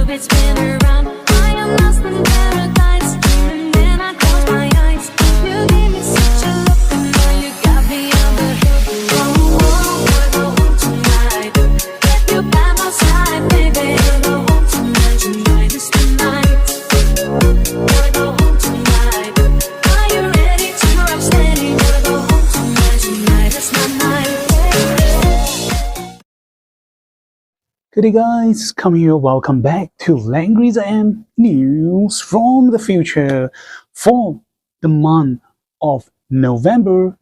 orbit spin around. I am lost in paradise, and then I close my eyes. You gave me such a look, and now you got me on the hook. Oh, oh, we're the home tonight. If you by my side, baby, we're the home tonight. Tonight is the night. We're the home tonight. Are you ready to rock steady? We're the home tonight. Tonight is my night. Good day guys, come here, welcome back to Langrisser M News from the future for the month of November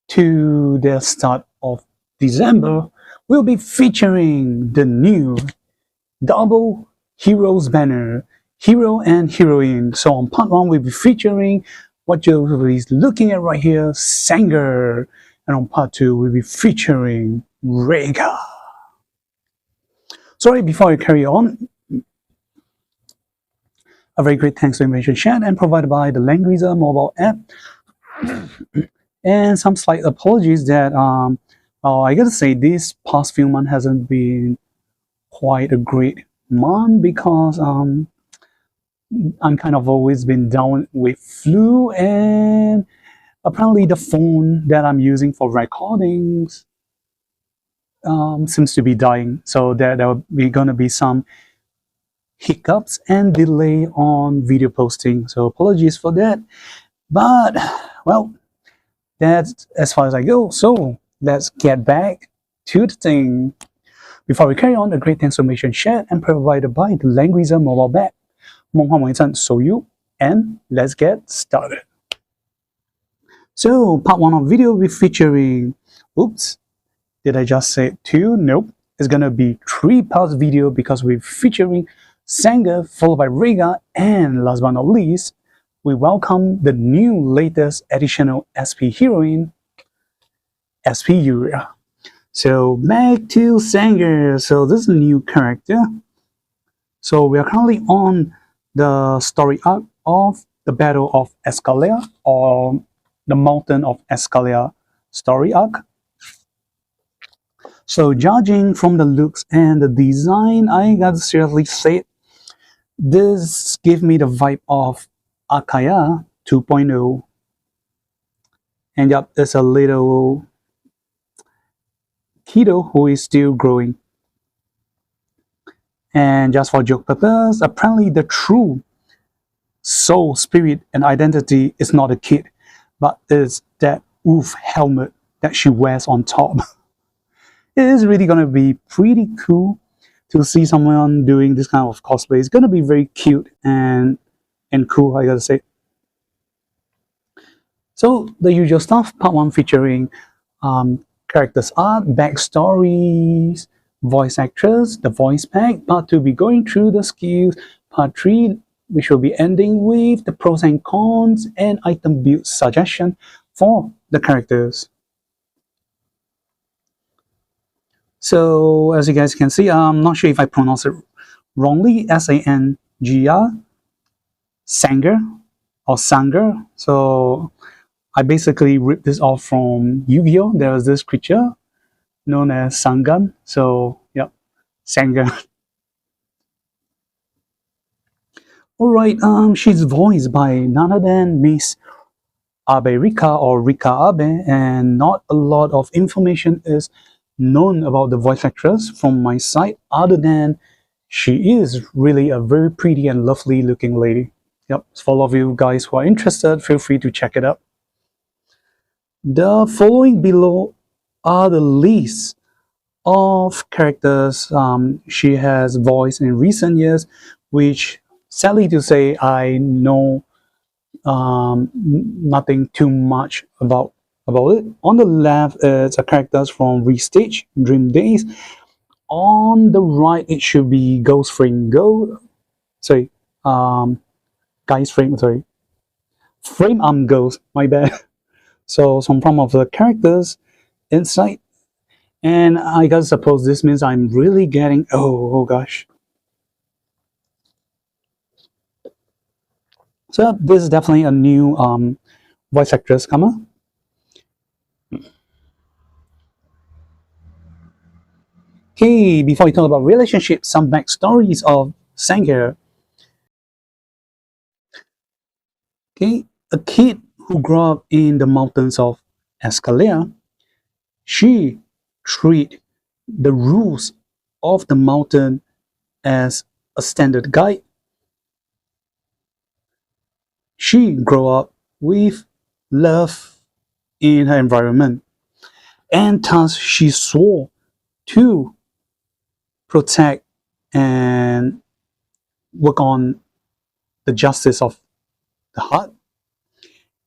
to the start of December. We'll be featuring the new double heroes banner, hero and heroine. So on part 1 we'll be featuring what you'll be looking at right here, Sanger, and on part 2 we'll be featuring Rika. Sorry, before I carry on, a very great thanks to information shared and provided by the Langrisser mobile app. And some slight apologies that I gotta say this past few months hasn't been quite a great month because I'm kind of always been down with flu, and apparently the phone that I'm using for recordings seems to be dying, so there will be gonna be some hiccups and delay on video posting, so apologies for that. But well, that's as far as I go, so let's get back to the thing. Before we carry on, a great thanks to information shared and provided by the Langrisser mobile app. So you, and let's get started. So part 1 of video will be featuring, oops, did I just say 2? Nope. It's gonna be 3 parts video because we're featuring Sanger followed by Rika, and last but not least, we welcome the new latest additional SP heroine, SP Yuria. So back to Sanger. So this is a new character. So we are currently on the story arc of the Battle of Escalia, or the Mountain of Escalia story arc. So judging from the looks and the design, I gotta seriously say this gives me the vibe of Akaya 2.0. And yep, there's a little kiddo who is still growing. And just for joke purpose, apparently the true soul, spirit, and identity is not a kid, but is that wolf helmet that she wears on top. It is really gonna be pretty cool to see someone doing this kind of cosplay. It's gonna be very cute and cool, I gotta say. So the usual stuff, part 1 featuring characters art, backstories, voice actors, the voice pack. Part 2 be going through the skills. Part 3 we shall be ending with the pros and cons and item build suggestion for the characters. So as you guys can see, I'm not sure if I pronounce it wrongly, S-A-N-G-R, Sanger or Sanger. So I basically ripped this off from Yu-Gi-Oh! There was this creature known as Sangan. So yep, Sanger. Alright, she's voiced by none other than Miss Abe Rika or Rika Abe, and not a lot of information is known about the voice actress from my side other than she is really a very pretty and lovely looking lady. Yep, for all of you guys who are interested, feel free to check it out. The following below are the list of characters she has voiced in recent years, which sadly to say I know nothing too much about it. On the left, it's a characters from Restage, Dream Days. On the right, it should be Ghost Frame Guys Frame, Frame Arm Ghost, my bad. So some form of the characters inside, and I gotta suppose this means I'm really getting, oh gosh. So this is definitely a new voice actress comer. Okay, before we talk about relationships, some backstories of Sange. Okay, a kid who grew up in the mountains of Escalera, she treat the rules of the mountain as a standard guide. She grew up with love in her environment, and thus she swore to protect and work on the justice of the heart,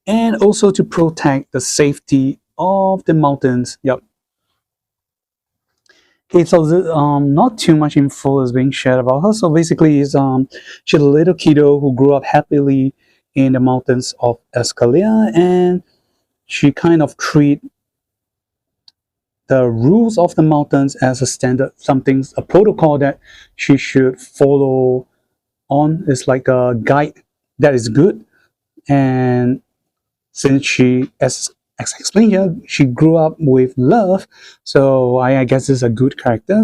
and also to protect the safety of the mountains. Yep. Okay, so not too much info is being shared about her. So basically, she's a little kiddo who grew up happily in the mountains of Escalera, and she kind of treat the rules of the mountains as a standard, a protocol that she should follow on. It's like a guide that is good. And since she, as explained here, she grew up with love, so I guess it's a good character.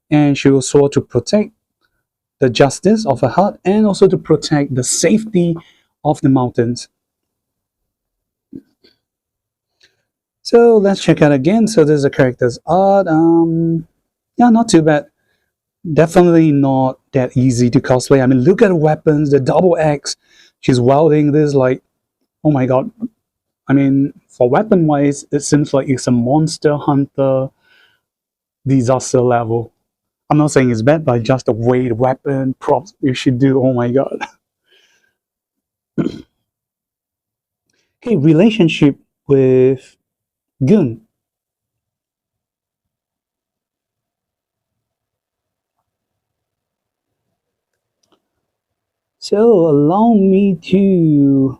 And she was sworn to protect the justice of her heart and also to protect the safety of the mountains. So let's check out again. So there's a character's art. Yeah, not too bad. Definitely not that easy to cosplay. I mean, look at the weapons, the double axe. She's wielding this like, oh my god. I mean, for weapon wise, it seems like it's a Monster Hunter disaster level. I'm not saying it's bad, but just the way the weapon props you should do. Oh my god. Okay, relationship with Gun. So allow me to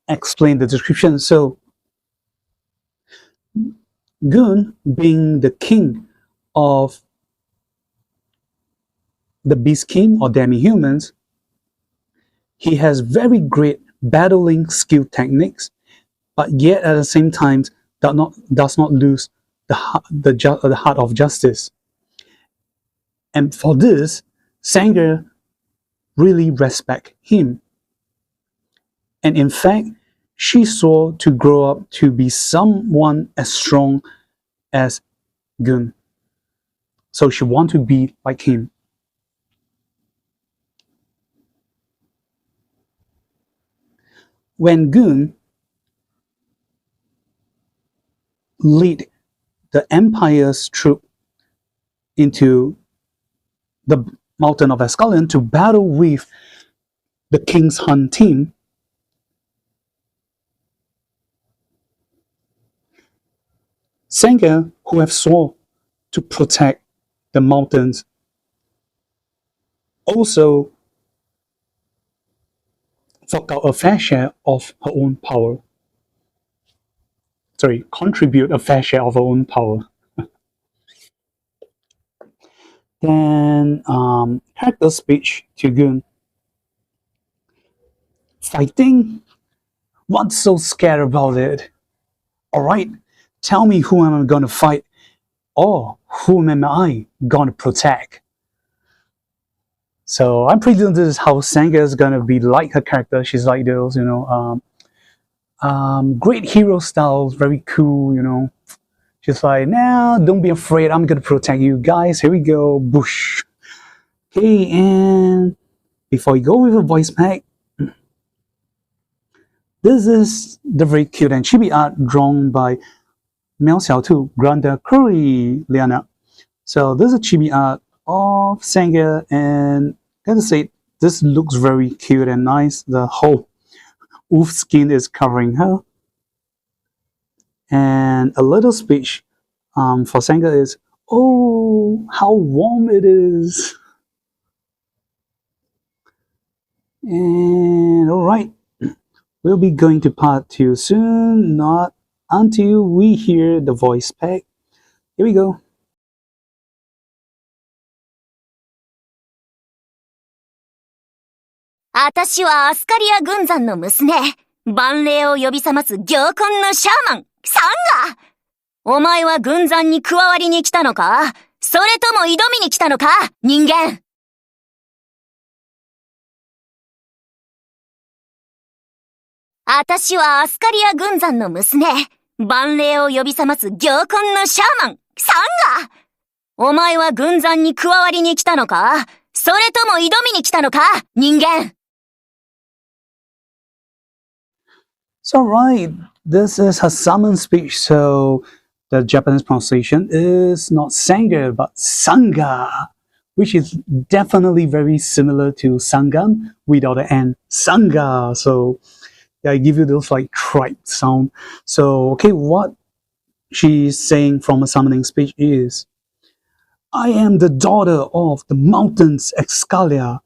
explain the description. So Gun, being the king of the beast king or demi-humans, he has very great battling skill techniques, but yet at the same time does not lose the heart of justice. And for this, Sanger really respect him. And in fact, she saw to grow up to be someone as strong as Gun. So she want to be like him. When Gun lead the Empire's troop into the mountain of Escalon to battle with the King's Hunt team, Sanger, who have sworn to protect the mountains, also fork out a fair share of her own power. Sorry, contribute a fair share of her own power. Then character speech to Gun. Fighting? What's so scared about it? Alright, tell me who am I gonna fight, or whom am I gonna protect? So I'm pretty sure this is how Sanger is gonna be like her character. She's like those, great hero styles, very cool, She's like, nah, don't be afraid, I'm gonna protect you guys. Here we go, boosh. Okay, and before we go with a voice pack, this is the very cute and chibi art drawn by Miao Xiaotu, Granda Curry Liana. So this is a chibi art of Sanger, and I gotta say, this looks very cute and nice. The whole wolf skin is covering her. And a little speech for Sanger is, oh, how warm it is. And alright, we'll be going to part 2 soon, not until we hear the voice pack. Here we go. あたしはアスカリア軍山の娘、万霊を呼び覚ます行魂のシャーマン、サンガ。お前は軍山に加わりに来たのか？それとも挑みに来たのか、人間。あたしはアスカリア軍山の娘、万霊を呼び覚ます行魂のシャーマン、サンガ。お前は軍山に加わりに来たのか、それとも挑みに来たのか、人間。So right, this is her summon speech. So the Japanese pronunciation is not Sanga but Sanga, which is definitely very similar to Sangam without an N. Sanga. So yeah, I give you those like tribe sound. So okay, what she's saying from a summoning speech is, I am the daughter of the mountains Excalia,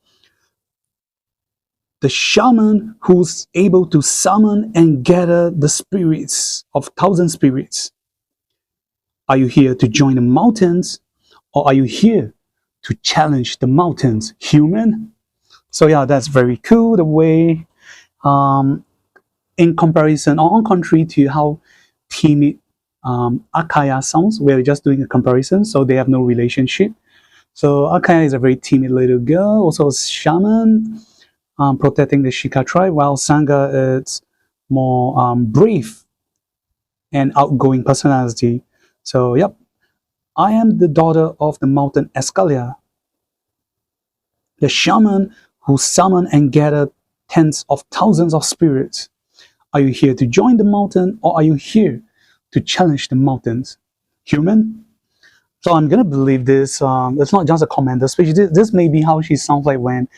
the shaman who's able to summon and gather the spirits of 1,000 spirits. Are you here to join the mountains, or are you here to challenge the mountains, human? So yeah, that's very cool, the way in comparison, or on contrary to how timid Akaya sounds. We're just doing a comparison, so they have no relationship. So Akaya is a very timid little girl, also a shaman, protecting the Shika tribe, while Sanga is more brave and outgoing personality. So yep, I am the daughter of the mountain Escalia, the shaman who summon and gather tens of thousands of spirits. Are you here to join the mountain, or are you here to challenge the mountains, human? So I'm gonna believe this. It's not just a commander speech. This may be how she sounds like when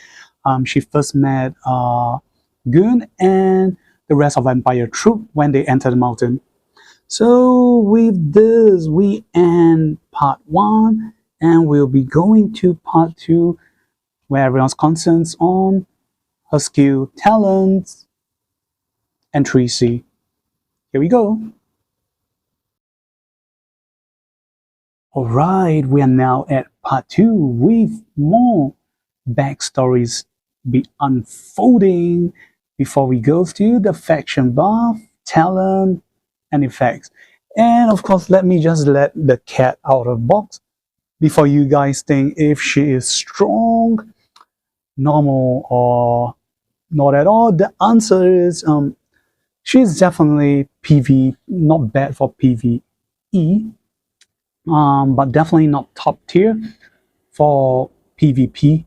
she first met Gun and the rest of Empire troop when they enter the mountain. So with this, we end part 1, and we'll be going to part 2, where everyone's concerns on her skill, talents, and 3C. Here we go. Alright, we are now at part 2 with more backstories be unfolding before we go to the faction buff, talent, and effects. And of course, let me just let the cat out of the box before you guys think if she is strong, normal, or not at all. The answer is she's definitely PV, not bad for PvE, but definitely not top tier for PvP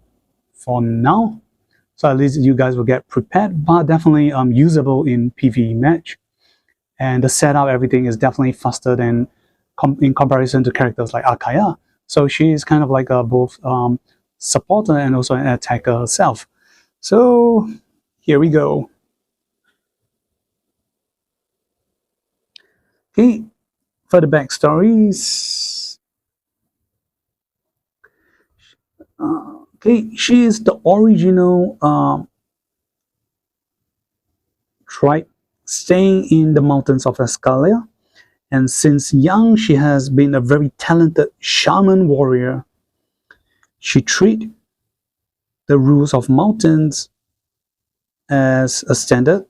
for now. So at least you guys will get prepared, but definitely usable in PvE match. And the setup, everything is definitely faster than in comparison to characters like Akaya. So she is kind of like a both supporter and also an attacker herself. So here we go. Okay, for the backstories. Okay, she is the original tribe staying in the mountains of Escalia, and since young she has been a very talented shaman warrior. She treats the rules of mountains as a standard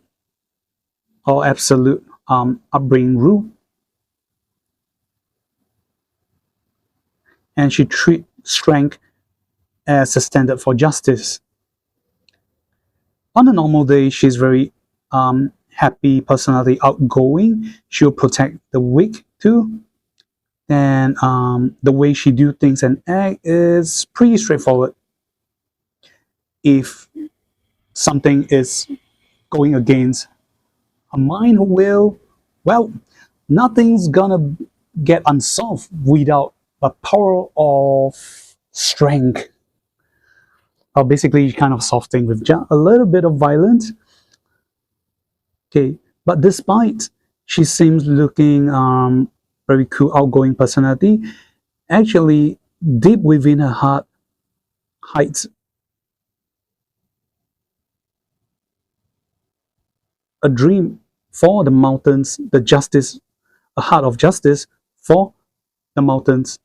or absolute upbringing rule, and she treats strength as a standard for justice. On a normal day, she's very happy personality, outgoing. She'll protect the weak too. And the way she do things and act is pretty straightforward. If something is going against her mind or will, well, nothing's gonna get unsolved without a power of strength. Or basically kind of solve things with just a little bit of violence. Okay, but despite she seems looking very cool, outgoing personality, actually deep within her heart hides a dream for the mountains, the justice, a heart of justice for the mountains.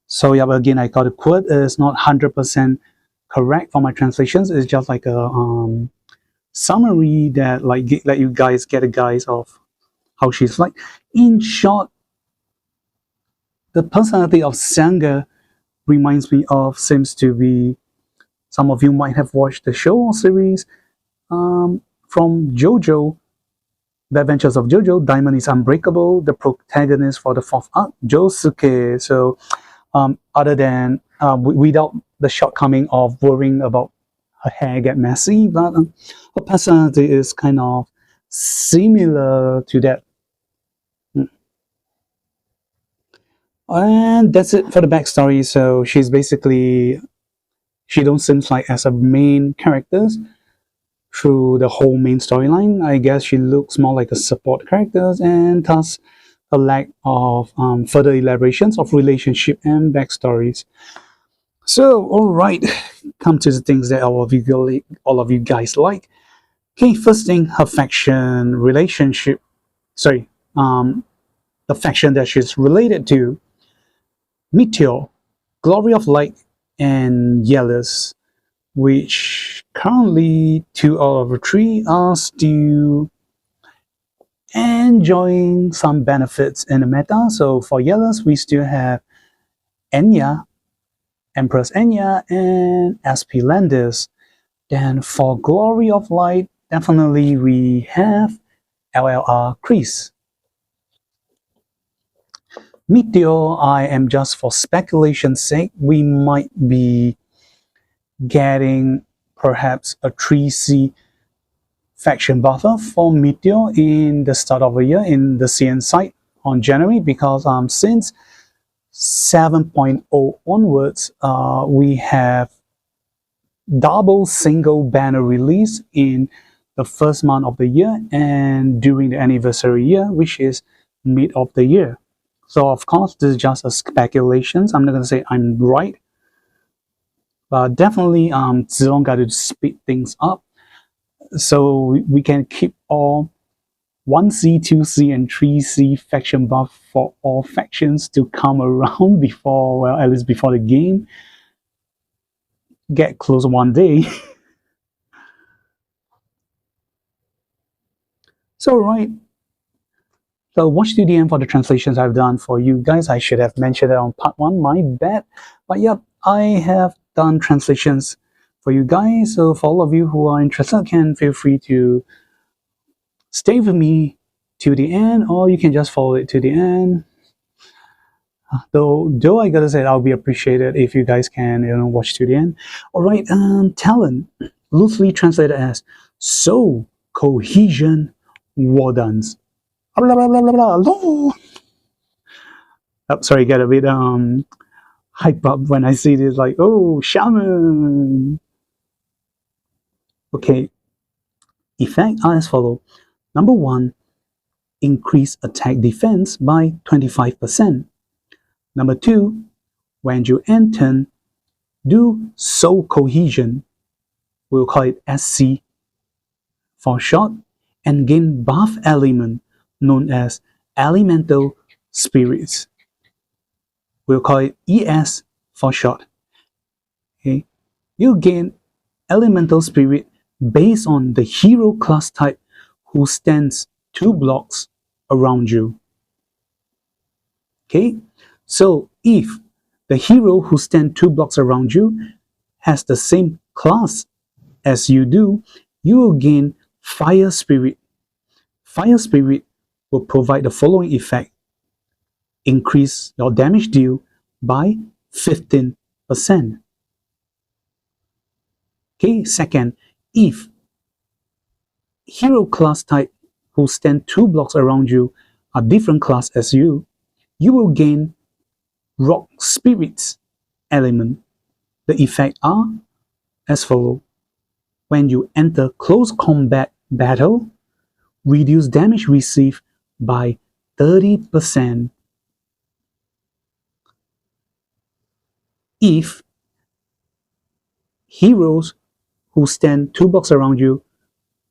So yeah, but again, I got a quote. It's not 100% correct for my translations. It's just like a summary that like let you guys get a guise of how she's like. In short, The personality of Sange seems to be, some of you might have watched the show or series from JoJo, The Adventures of JoJo. Diamond is Unbreakable, the protagonist for the fourth arc, Josuke. So other than without the shortcoming of worrying about her hair get messy, but her personality is kind of similar to that. And that's it for the backstory. So she's basically, she don't seem like as a main characters through the whole main storyline. I guess she looks more like a support characters, and thus a lack of further elaborations of relationship and backstories. So, all right, come to the things that all of you guys like. Okay, first thing, her faction relationship. Sorry, the faction that she's related to: Meteor, Glory of Light, and Yellers, which currently 2 out of 3 are still enjoying some benefits in the meta. So for Yellers, we still have Enya, Empress Enya, and SP Landis. Then for Glory of Light, definitely we have LLR Chris. Meteor, I am just for speculation's sake, we might be getting perhaps a 3C faction buffer for Meteor in the start of the year in the CN site on January, because since 7.0 onwards, we have double single banner release in the first month of the year and during the anniversary year, which is mid of the year. So of course, this is just a speculations. I'm not going to say I'm right, but definitely Zilong got to speed things up so we can keep all 1C, 2C, and 3C faction buff for all factions to come around before, well, at least before the game get close one day. So right, so watch to the end for the translations I've done for you guys. I should have mentioned it on part 1, my bad. But yep, I have done translations for you guys. So for all of you who are interested, can feel free to stay with me to the end, or you can just follow it to the end. Though I gotta say, I'll be appreciated if you guys can, watch to the end. All right, talent, loosely translated as soul cohesion wardens. Blah, blah, blah, blah, blah. Oh, sorry, get a bit hype up when I see this, like, oh, shaman. Okay, effect are as follow. Number 1, increase attack defense by 25%. Number 2, when you enter, do soul cohesion, we'll call it SC for short, and gain buff element known as elemental spirits. We'll call it ES for short. Okay, you gain elemental spirit based on the hero class type who stands 2 blocks around you. Okay, so if the hero who stands 2 blocks around you has the same class as you do, you will gain fire spirit. Fire spirit will provide the following effect: increase your damage deal by 15%. Okay, second, if hero class type who stand 2 blocks around you are different class as you, you will gain rock spirits element. The effects are as follow: when you enter close combat battle, reduce damage received by 30%. If heroes who stand 2 blocks around you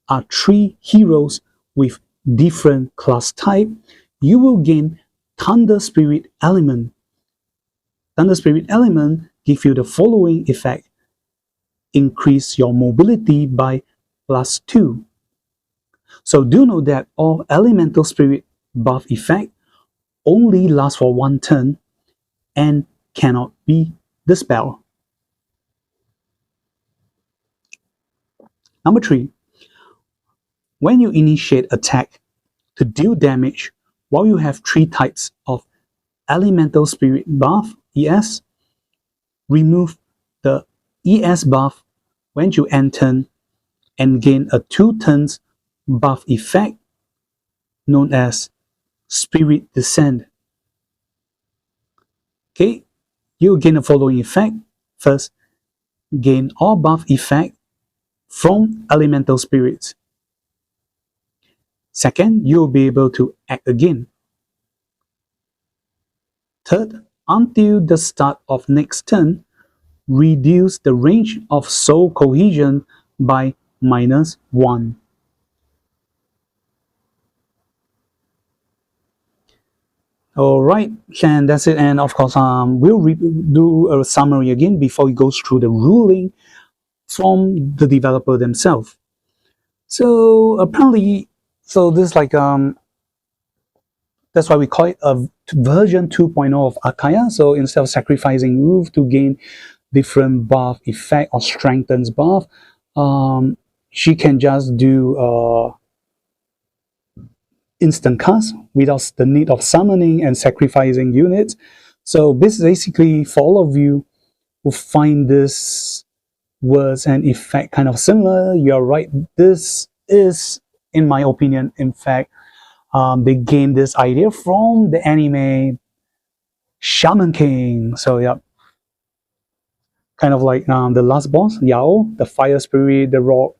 are 3 heroes with different class type, you will gain Thunder Spirit element. Thunder Spirit element give you the following effect: increase your mobility by +2. So do know that all elemental spirit buff effect only lasts for 1 turn and cannot be dispelled. Number 3, when you initiate attack to deal damage while you have 3 types of elemental spirit buff, ES, remove the ES buff when you end turn and gain a 2 turns buff effect known as Spirit Descent. Okay, you gain the following effect. First, gain all buff effect from elemental spirits. Second, you'll be able to act again. Third, until the start of next turn, reduce the range of soul cohesion by -1. Alright, and that's it. And of course, we'll do a summary again before we go through the ruling from the developer themselves. So apparently, so this like that's why we call it a version 2.0 of Akaya. So instead of sacrificing move to gain different buff effect or strengthens buff, she can just do instant cast without the need of summoning and sacrificing units. So basically, for all of you who find this words and effect kind of similar, you're right. This is, in my opinion, in fact, they gained this idea from the anime Shaman King. So yeah, kind of like the last boss, Yao, the fire spirit, the rock,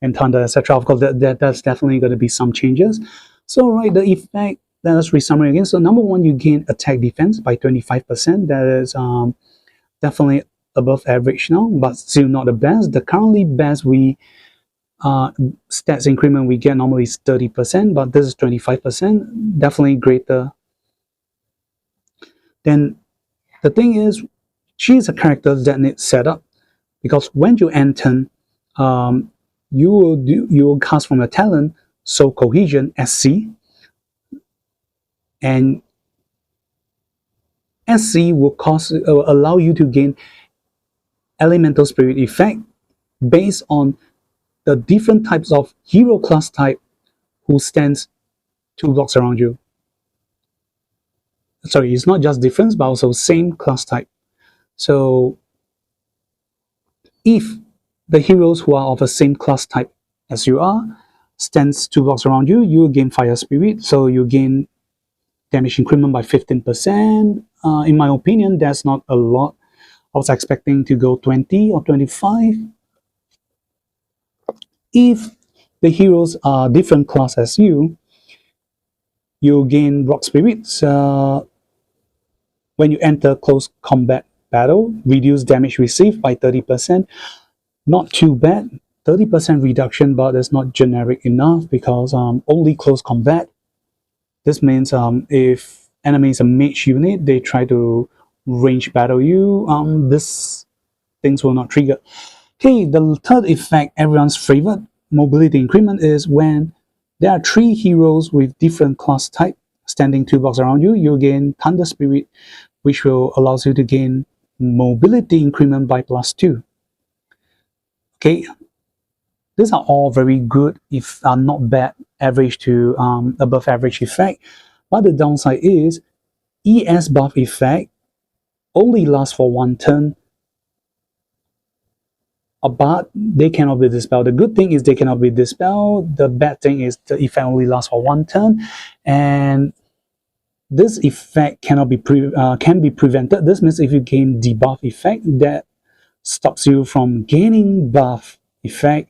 and thunder, etc. Of course, that's definitely going to be some changes. So right, the effect, let us resummary again. So number 1, you gain attack defense by 25%. That is definitely above average now, but still not the best. The currently best stats increment we get normally is 30%, but this is 25%, definitely greater. Then the thing is, she's a character that needs setup, because when you enter, you will cast from your talent Soul Cohesion SC, and SC will allow you to gain elemental spirit effect based on the different types of hero class type who stands 2 blocks around you. Sorry, it's not just difference, but also same class type. So if the heroes who are of the same class type as you are stands 2 blocks around you, you gain fire spirit, so you gain damage increment by 15%. In my opinion, that's not a lot. I was expecting to go 20 or 25. If the heroes are different class as you gain rock spirits. When you enter close combat battle, reduce damage received by 30%. Not too bad, 30% reduction, but it's not generic enough because only close combat. This means if enemy is a mage unit, they try to range battle you, this things will not trigger. Okay, the third effect, everyone's favorite, mobility increment, is when there are 3 heroes with different class type standing 2 blocks around you, you gain Thunder Spirit, which will allows you to gain mobility increment by +2. Okay, these are all very good, if not bad, average to above average effect. But the downside is ES buff effect only lasts for 1 turn, but they cannot be dispelled. The good thing is they cannot be dispelled. The bad thing is the effect only lasts for 1 turn, and this effect cannot be can be prevented. This means if you gain debuff effect, that stops you from gaining buff effect.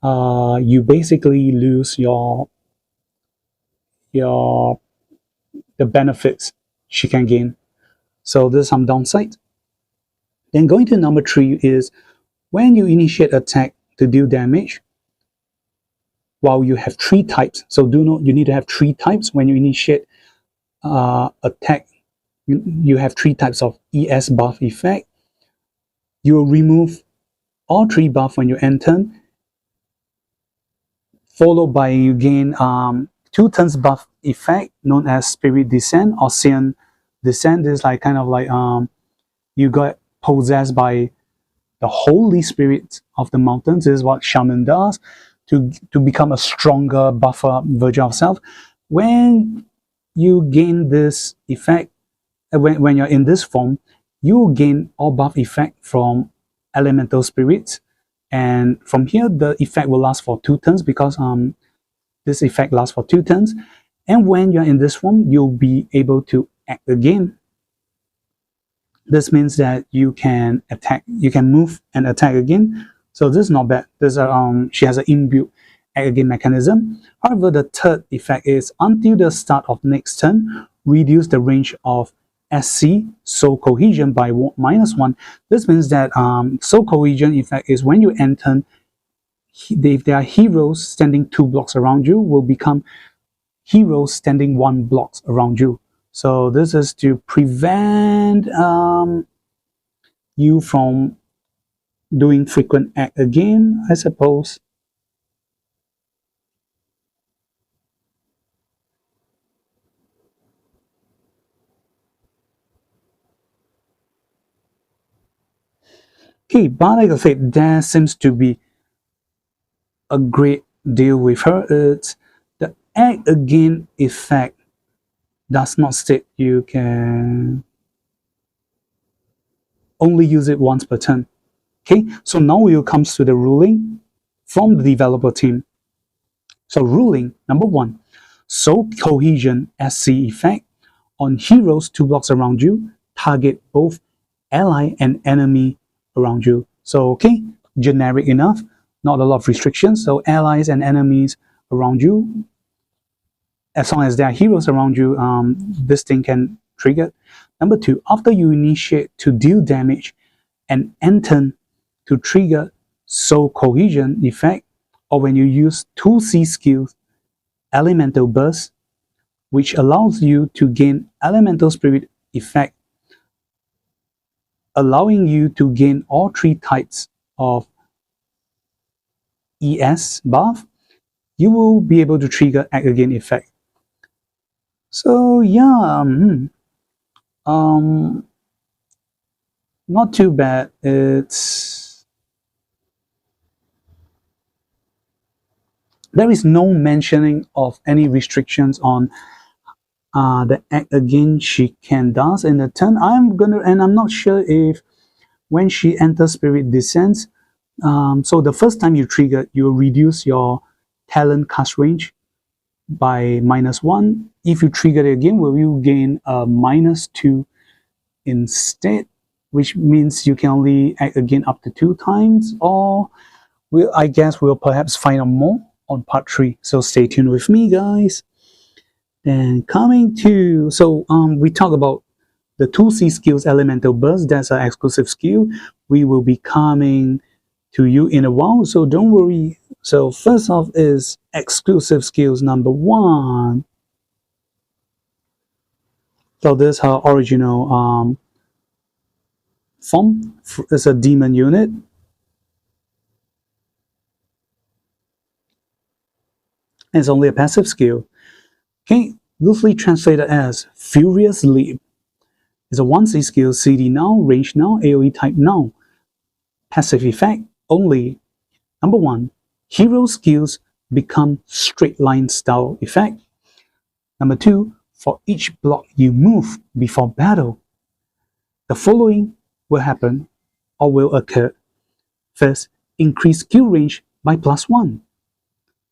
You basically lose the benefits she can gain. So there's some downside. Then going to number 3 is when you initiate attack to deal damage while you have 3 types. So do note you need to have 3 types when you initiate attack. You have 3 types of ES buff effect. You will remove all 3 buff when you enter, followed by you gain 2 turns buff effect known as Spirit Descent or descent is like kind of like you got possessed by the Holy Spirit of the mountains. This is what shaman does to become a stronger buffer version of self. When you gain this effect, when you're in this form, you gain all buff effect from elemental spirits, and from here the effect will last for 2 turns, because this effect lasts for 2 turns. And when you're in this form, you'll be able to act again. This means that you can attack, you can move and attack again. So this is not bad. This she has an inbuilt act again mechanism. However, the third effect is until the start of next turn, reduce the range of SC soul cohesion by -1. This means that soul cohesion effect is when you enter, if there are heroes standing 2 blocks around you, will become heroes standing 1 block around you. So this is to prevent you from doing frequent act again, I suppose. Okay, but like I said, there seems to be a great deal with her. It's the act again effect does not state you can only use it once per turn. Okay, so now we come to the ruling from the developer team. So ruling number 1, soul cohesion SC effect on heroes 2 blocks around you, target both ally and enemy around you. So okay, generic enough, not a lot of restrictions. So allies and enemies around you, as long as there are heroes around you, this thing can trigger. Number 2, after you initiate to deal damage and enter to trigger soul cohesion effect, or when you use 2C skills, elemental burst, which allows you to gain elemental spirit effect, allowing you to gain all 3 types of ES buff, you will be able to trigger act again effect. So yeah, not too bad. There is no mentioning of any restrictions on the act again she can does in the turn. I'm not sure if when she enters spirit descents, so the first time you trigger, you will reduce your talent cast range by -1. If you trigger it again, will you gain a -2 instead, which means you can only act again up to 2 times, or I guess we'll perhaps find out more on part 3. So stay tuned with me, guys. Then coming to, so we talk about the 2C skills, elemental burst. That's an exclusive skill. We will be coming to you in a while, so don't worry. So first off is exclusive skills number 1. So this is her original form. It's a demon unit. It's only a passive skill. Okay, loosely translated as Furious Leap. It's a 1C skill, CD now, range now, AoE type now. Passive effect only. Number 1, hero skills become straight line style effect. Number 2, for each block you move before battle, the following will happen or will occur. First, increase skill range by +1.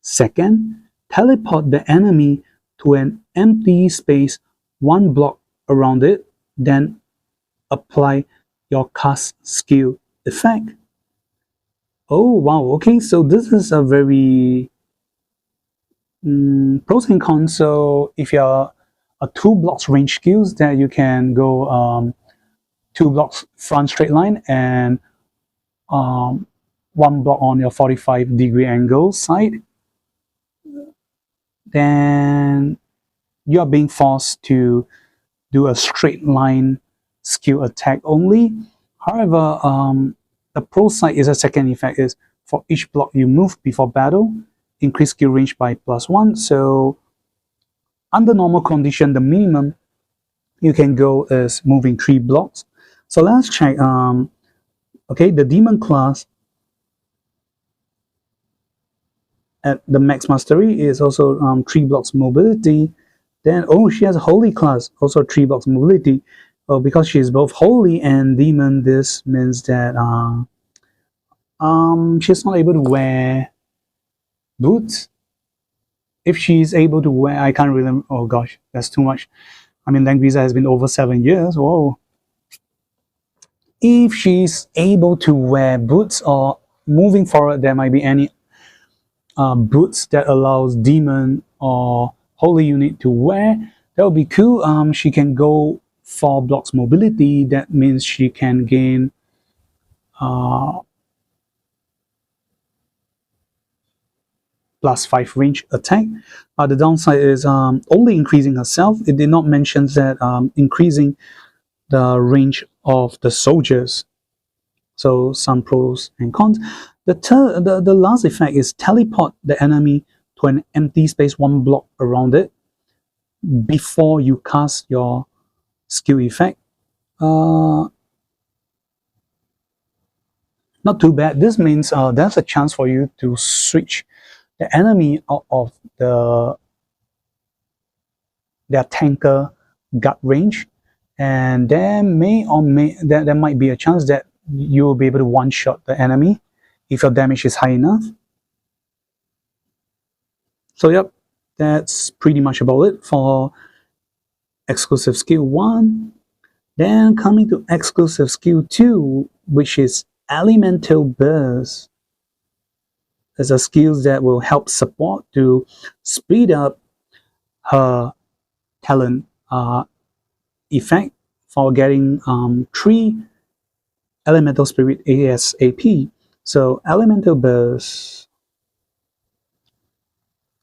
Second, teleport the enemy to an empty space 1 block around it, then apply your cast skill effect. Oh wow, okay, so this is a very pros and cons. So if you're a 2 blocks range skills, that you can go 2 blocks front straight line and 1 block on your 45-degree angle side, then you are being forced to do a straight line skill attack only. However, the pro side is a second effect is for each block you move before battle, increase skill range by +1. So under normal condition, the minimum you can go is moving 3 blocks. So let's check. Okay, the demon class at the max mastery is also 3 blocks mobility. Then, oh, she has a holy class, also 3 blocks mobility. Oh, because she is both holy and demon, this means that she's not able to wear boots. If she's able to wear, I can't really. Oh gosh, that's too much. I mean, Langrisser has been over 7 years. Whoa. If she's able to wear boots, or moving forward, there might be any boots that allows demon or holy unit to wear. That would be cool. She can go 4 blocks mobility. That means she can gain +5 range attack. The downside is only increasing herself. It did not mention that increasing the range of the soldiers. So some pros and cons. The last effect is teleport the enemy to an empty space 1 block around it before you cast your skill effect. Not too bad. This means there's a chance for you to switch the enemy out of their tanker gut range, and there might be a chance that you will be able to one-shot the enemy if your damage is high enough. So yep, that's pretty much about it for exclusive skill 1. Then coming to exclusive skill 2, which is Elemental Burst. There's a skill that will help support to speed up her talent effect for getting 3 elemental spirit ASAP. So Elemental Burst,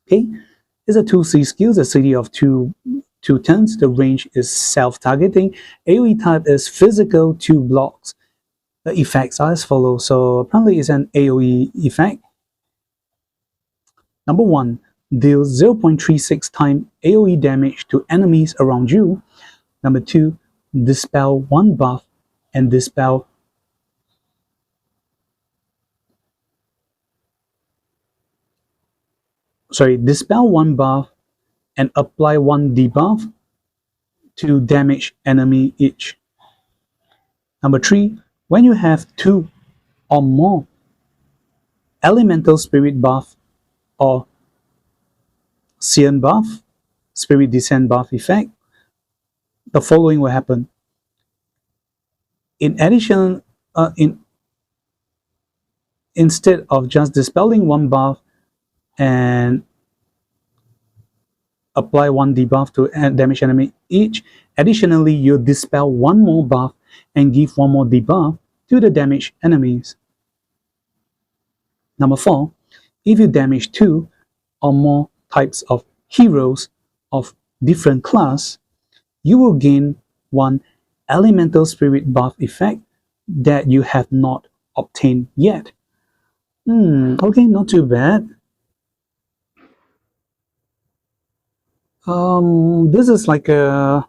okay, is a 2C skill, the city of 2 turns. The range is self-targeting. AoE type is physical, 2 blocks. The effects are as follows. So apparently it's an AoE effect. Number 1, deal 0.36 times AoE damage to enemies around you. Number 2, dispel 1 buff and dispel dispel 1 buff and apply 1 debuff to damage enemy each. Number 3, when you have 2 or more elemental spirit buff or Sion buff, spirit descent buff effect, the following will happen. In addition, instead of just dispelling 1 buff and apply 1 debuff to damage enemy each, additionally you dispel 1 more buff and give 1 more debuff to the damaged enemies. Number 4, if you damage 2 or more types of heroes of different class, you will gain 1 elemental spirit buff effect that you have not obtained yet. Okay, not too bad. This is like a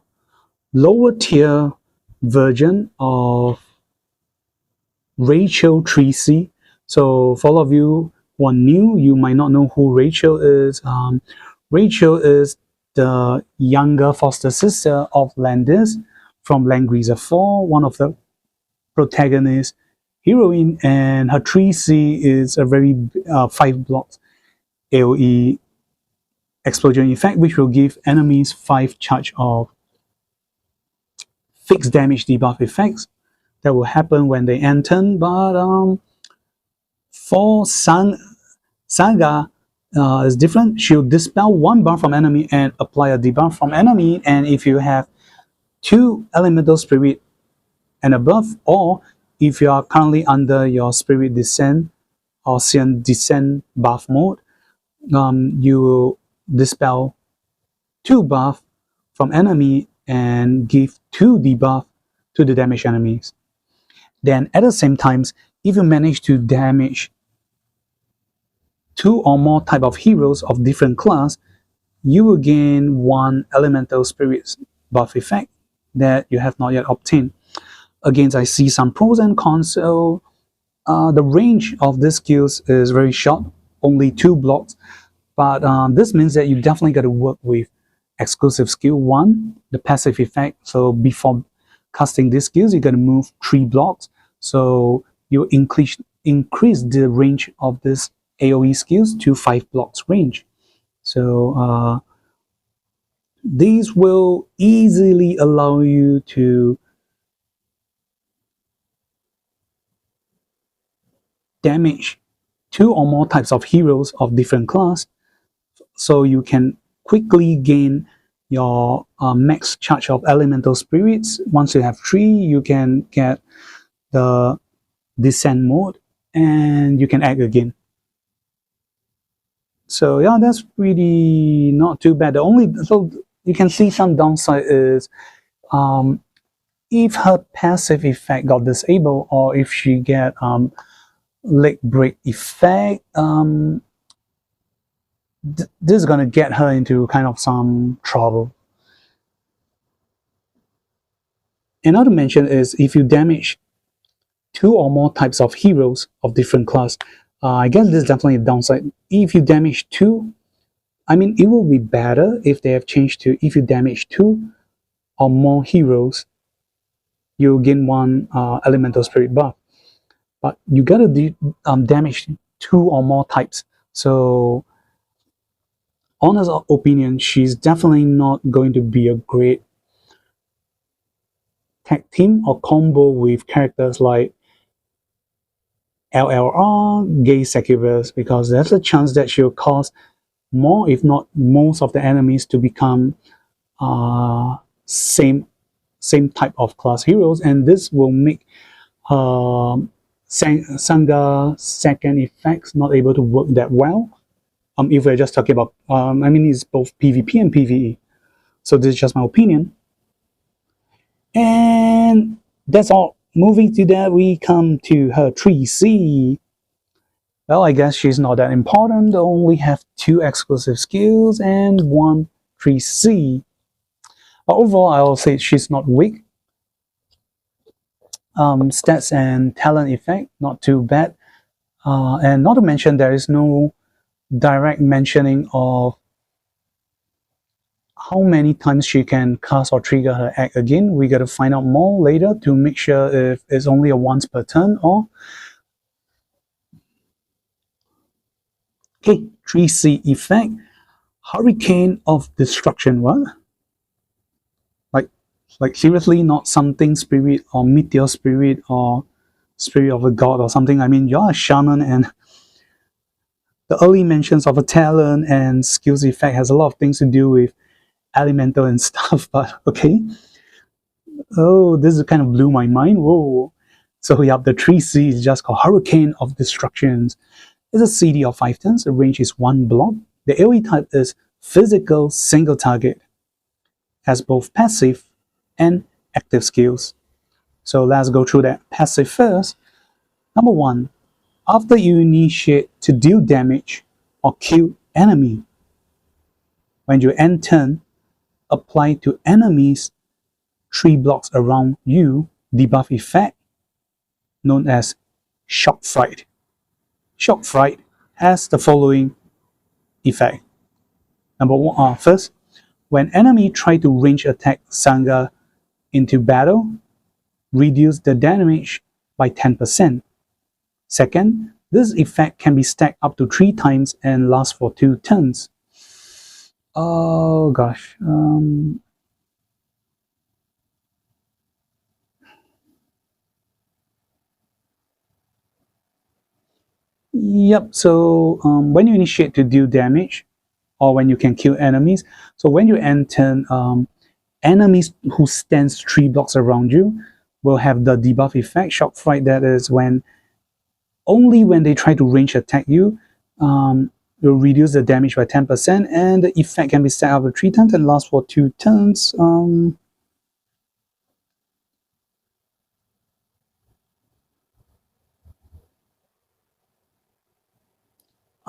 lower tier version of Rachel 3C. So for all of you who are new, you might not know who Rachel is. Rachel is the younger foster sister of Landis from Langrisser 4, one of the protagonist heroine, and her 3C is a very 5 blocks AoE explosion effect, which will give enemies 5 charge of fixed damage debuff effects that will happen when they enter. But for Saga is different. She'll dispel 1 buff from enemy and apply a debuff from enemy, and if you have 2 elemental spirit and above, or if you are currently under your spirit descent or Sion descent buff mode, you will dispel 2 buff from enemy and give 2 debuff to the damaged enemies. Then at the same time, if you manage to damage 2 or more type of heroes of different class, you will gain 1 elemental spirit buff effect that you have not yet obtained. Again, I see some pros and cons. So the range of these skills is very short, only 2 blocks. But this means that you definitely got to work with exclusive skill 1, the passive effect. So before casting these skills, you got to move 3 blocks. So you increase the range of this AoE skills to 5 blocks range. So these will easily allow you to damage 2 or more types of heroes of different class, so you can quickly gain your max charge of elemental spirits. Once you have 3, you can get the descent mode and you can act again. So yeah, that's really not too bad. So you can see some downside is if her passive effect got disabled, or if she get leg break effect, this is gonna get her into kind of some trouble. Another mention is if you damage 2 or more types of heroes of different class. I guess this is definitely a downside. If you damage 2, I mean, it will be better if they have changed to if you damage 2 or more heroes, you gain 1 elemental spirit buff. But you gotta damage 2 or more types. So, honest opinion, she's definitely not going to be a great tag team or combo with characters like LLR, Gay Succubus, because there's a chance that she'll cause more, if not most, of the enemies to become same type of class heroes, and this will make Sangha second effects not able to work that well. If we're just talking about, I mean, it's both PvP and PvE. So this is just my opinion. And that's all. Moving to that, we come to her 3C. Well, I guess she's not that important. They only have 2 exclusive skills and 1 3C. But overall, I will say she's not weak. Stats and talent effect, not too bad. And not to mention, there is no direct mentioning of how many times she can cast or trigger her act again. We got to find out more later to make sure if it's only a once per turn or... Okay, 3C effect, Hurricane of Destruction. What? Like seriously, not something spirit or meteor spirit or spirit of a god or something. I mean, you're a shaman, and the early mentions of a talent and skills effect has a lot of things to do with elemental and stuff, but okay. Oh, this kind of blew my mind. Whoa. So yeah, the 3C is just called Hurricane of Destructions. It's a CD of 5 turns. The range is 1 block. The AoE type is physical single target. Has both passive and active skills. So let's go through that passive first. Number 1, after you initiate to deal damage or kill enemy, when you end turn, apply to enemies 3 blocks around you debuff effect known as Shock Fright. Shock Fright has the following effect. Number 1, first, when enemy try to range attack Sangha into battle, reduce the damage by 10%. Second, this effect can be stacked up to 3 times and lasts for 2 turns. Oh gosh. Yep, so when you initiate to deal damage, or when you can kill enemies, so when you end turn, enemies who stands 3 blocks around you will have the debuff effect, Shock Fright. That is only when they try to range attack you, will reduce the damage by 10%, and the effect can be set up to 3 times and lasts for 2 turns.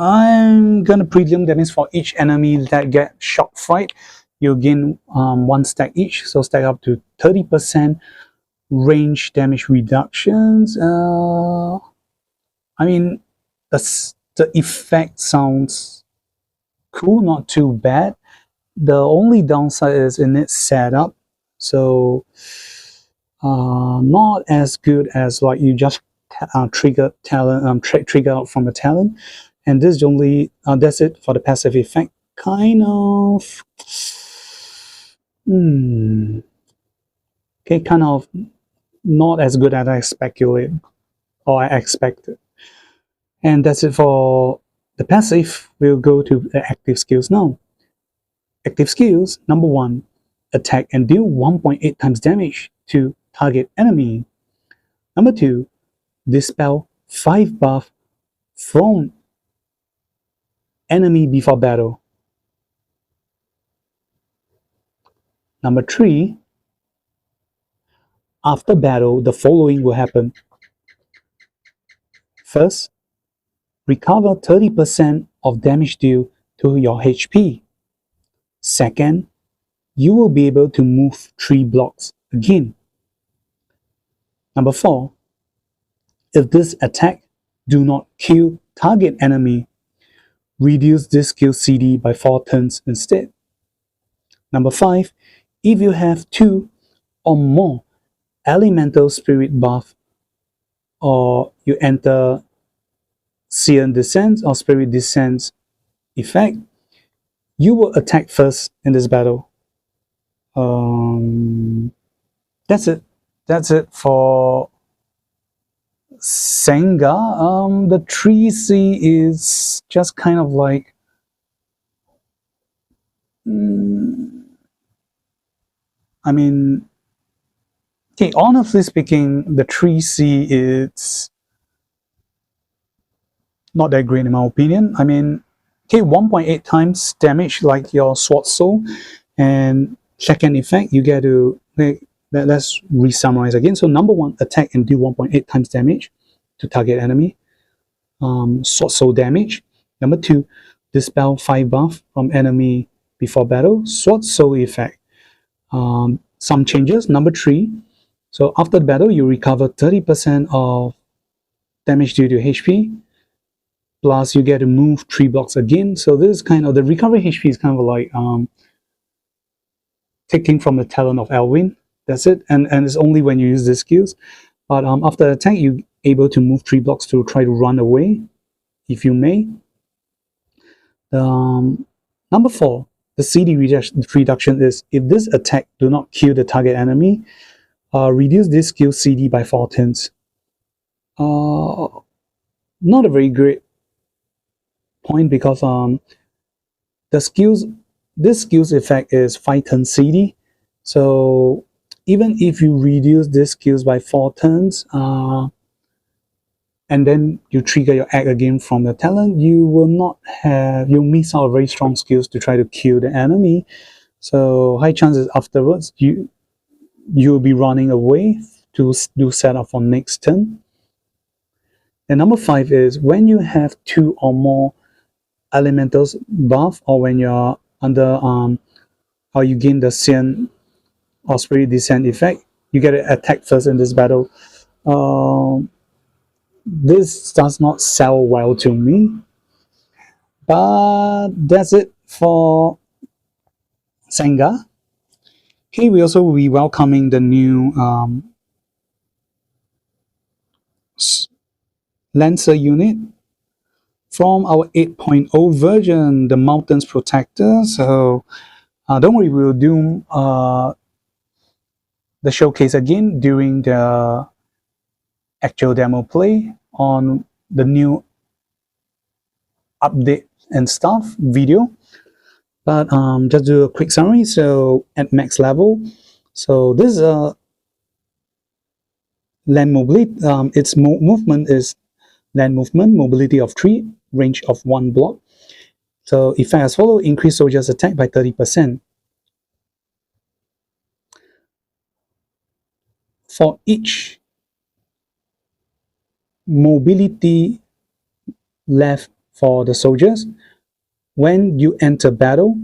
I'm gonna presume that means for each enemy that get Shock Fright, you'll gain 1 stack each, so stack up to 30% range damage reductions. I mean, the effect sounds cool, not too bad. The only downside is in its setup, so not as good as like you just trigger talent, trigger out from a talent, and this is only that's it for the passive effect. Kind of, okay, kind of not as good as I speculated or I expected. And that's it for the passive. We'll go to the active skills now. Active skills, number 1, attack and deal 1.8 times damage to target enemy. Number 2, dispel 5 buff from enemy before battle. Number 3, after battle, the following will happen. First, recover 30% of damage due to your HP. Second, you will be able to move 3 blocks again. Number 4, if this attack do not kill target enemy, reduce this skill CD by 4 turns instead. Number 5, if you have 2 or more elemental spirit buff, or you enter Seer Descent or Spirit Descent effect, you will attack first in this battle. That's it. That's it for Senga. The 3C is just kind of like I mean, okay, honestly speaking, the 3C is not that great in my opinion. I mean, okay, 1.8 times damage like your Sword Soul, and second effect, you get to, let's re-summarize again. So number 1, attack and deal 1.8 times damage to target enemy. Sword Soul damage. Number 2, dispel 5 buff from enemy before battle. Sword Soul effect. Some changes. Number 3, so after the battle, you recover 30% of damage due to HP. Plus, you get to move 3 blocks again. So this is kind of, the recovery HP is kind of like taking from the talent of Elwyn. That's it. And it's only when you use these skills. But after the attack, you're able to move 3 blocks to try to run away, if you may. Number 4, the CD reduction is, if this attack do not kill the target enemy, reduce this skill CD by 4 turns. Not a very great point, because this skills effect is 5 turns CD. So even if you reduce this skills by 4 turns, and then you trigger your act again from the talent, you'll miss out very strong skills to try to kill the enemy. So high chances afterwards you'll be running away to do setup for next turn. And number 5 is, when you have 2 or more elementals buff, or when you're under or you gain the Seer or Spirit Descent effect, you get to attack first in this battle. This does not sell well to me, but that's it for Senga. Okay, we also will be welcoming the new Lancer unit from our 8.0 version, the Mountains Protector. So don't worry, we'll do the showcase again during the actual demo play on the new update and stuff video. But just do a quick summary. So at max level, so this is a land mobility. Its movement is land movement, mobility of 3, range of 1 block. So effect as follows: increase soldiers' attack by 30%. For each mobility left for the soldiers, when you enter battle,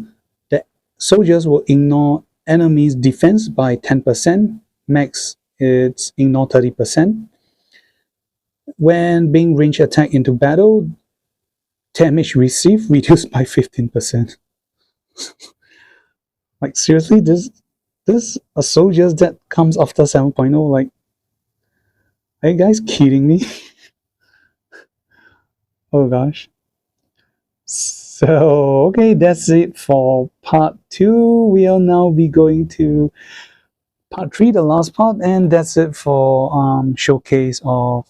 the soldiers will ignore enemies' defense by 10%. Max, it's ignore 30%. When being range attack into battle, damage received reduced by 15%. Like seriously, this a soldiers that comes after 7.0. Like, are you guys kidding me? Oh gosh. So okay, that's it for part 2. We'll now be going to part 3, the last part, and that's it for showcase of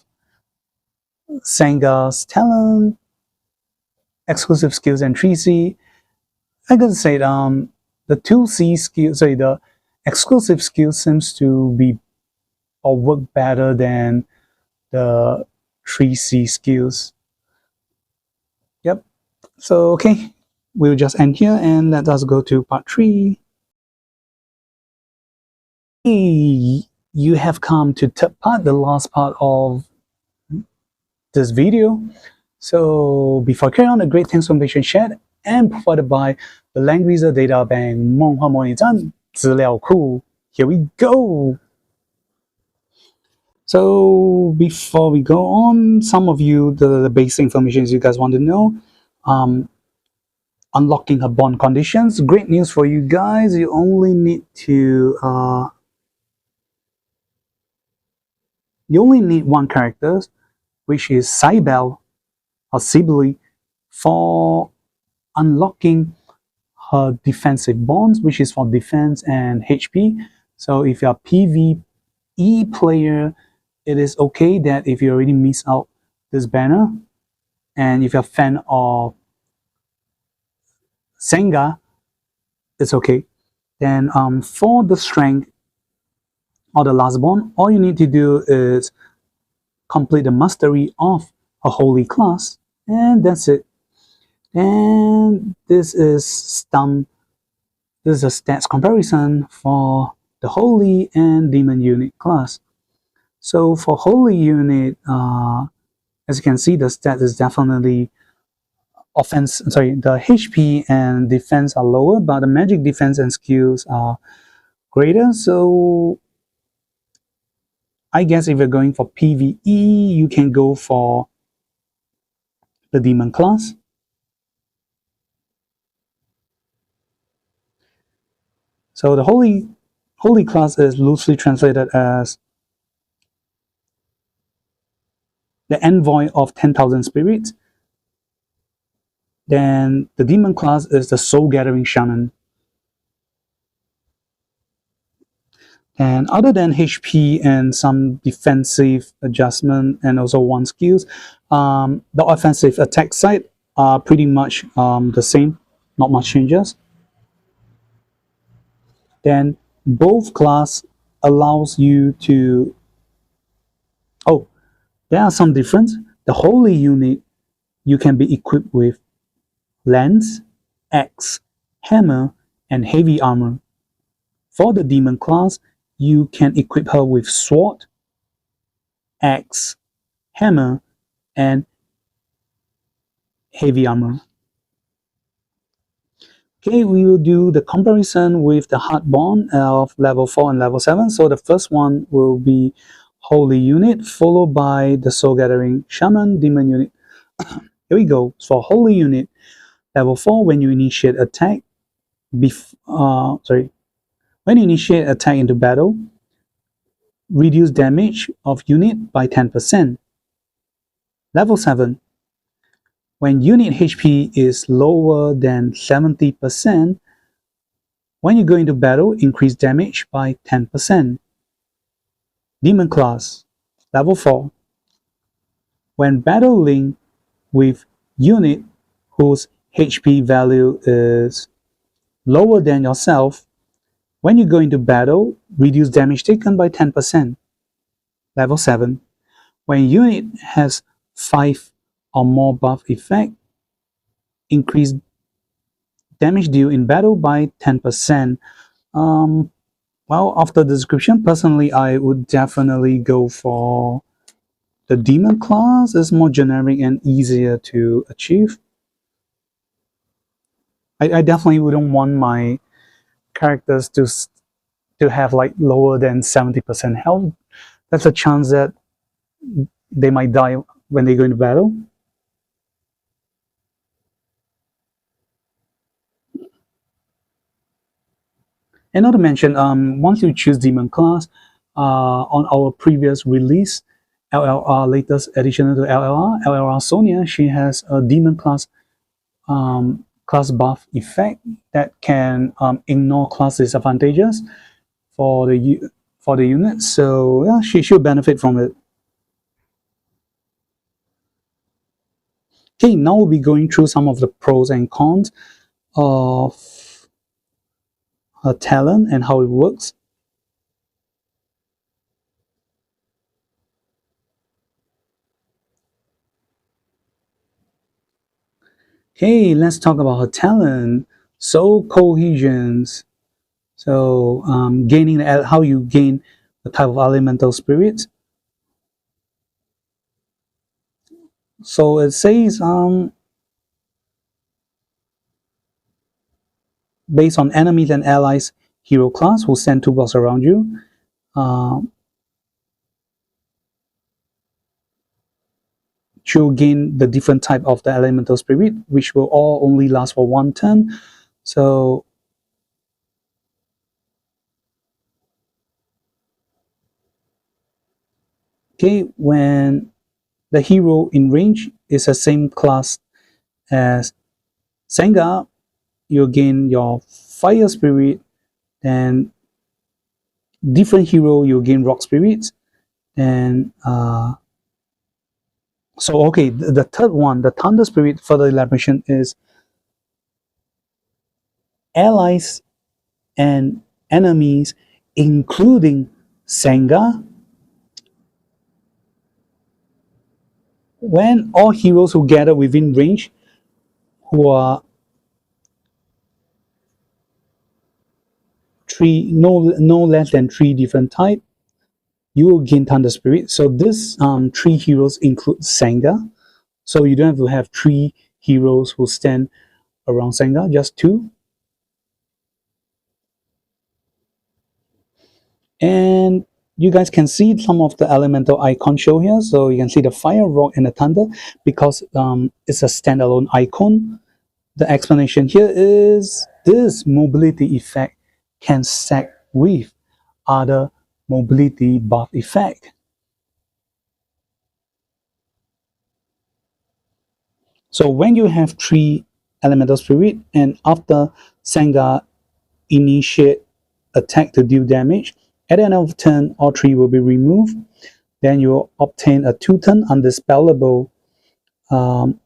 Sanga's talent, exclusive skills, and 3C. I gotta say, the 2C skill, sorry, the exclusive skill seems to be or work better than the 3C skills. Yep. So okay, we'll just end here and let us go to part 3. Hey, you have come to third part, the last part of this video. So before carrying on, a great thanks information shared and provided by the Langrisser Data Bank 梦幻模拟站资料库. Here we go. So before we go on, some of you, the basic information you guys want to know, unlocking her bond conditions. Great news for you guys. You only need to one character, which is Cybele or Sibylle, for unlocking her defensive bonds, which is for defense and HP. So if you're a PvE player, it is okay that if you already miss out this banner, and if you're a fan of Senga, it's okay. Then for the strength or the last bond, all you need to do is complete the mastery of a holy class, and that's it. And this is a stats comparison for the holy and demon unit class. So for holy unit, as you can see, the stat is definitely the HP and defense are lower, but the magic defense and skills are greater. So I guess if you're going for PvE, you can go for the demon class. So the holy class is loosely translated as the envoy of 10,000 spirits. Then the demon class is the soul gathering shaman. And other than HP and some defensive adjustment and also one skills, the offensive attack side are pretty much the same, not much changes. Then both class allows you to, there are some difference. The holy unit, you can be equipped with lance, axe, hammer, and heavy armor. For the demon class, you can equip her with sword, axe, hammer, and heavy armor. Okay, we will do the comparison with the hard bond of level 4 and level 7. So the first one will be holy unit, followed by the soul gathering shaman demon unit. Here we go. For holy unit, level 4, when you initiate attack, when you initiate attack into battle, reduce damage of unit by 10%. Level 7, when unit HP is lower than 70%, when you go into battle, increase damage by 10%. Demon class, level 4, when battling with unit whose HP value is lower than yourself, when you go into battle, reduce damage taken by 10%. Level 7, when unit has 5 or more buff effect, increase damage deal in battle by 10%. Well, after the description, personally, I would definitely go for the demon class. It's more generic and easier to achieve. I definitely wouldn't want my characters to have like lower than 70% health, that's a chance that they might die when they go into battle. And not to mention, once you choose demon class, on our previous release, LLR latest addition to LLR Sonia, she has a demon class class buff effect that can ignore class disadvantages for the unit. So yeah, she should benefit from it. Okay, now we'll be going through some of the pros and cons of her talent and how it works. Okay, let's talk about her talent. Soul cohesions. So gaining how you gain the type of elemental spirits. So it says based on enemies and allies hero class who send 2 blocks around you. You'll gain the different type of the elemental spirit, which will all only last for 1 turn. So okay, when the hero in range is the same class as Senga, you'll gain your fire spirit, then different hero you'll gain rock spirits, and so okay, the third one, the thunder spirit, further elaboration is allies and enemies, including Senga. When all heroes who gather within range, who are no less than 3 different type, you will gain Thunder Spirit. So this 3 heroes include Senga. So you don't have to have 3 heroes who stand around Senga, just 2. And you guys can see some of the elemental icon show here. So you can see the fire, rock, and the thunder because it's a standalone icon. The explanation here is this mobility effect can stack with other mobility buff effect. So when you have 3 elemental spirit and after Senga initiate attack to deal damage, at the end of turn all 3 will be removed. Then you will obtain a 2-turn undispellable of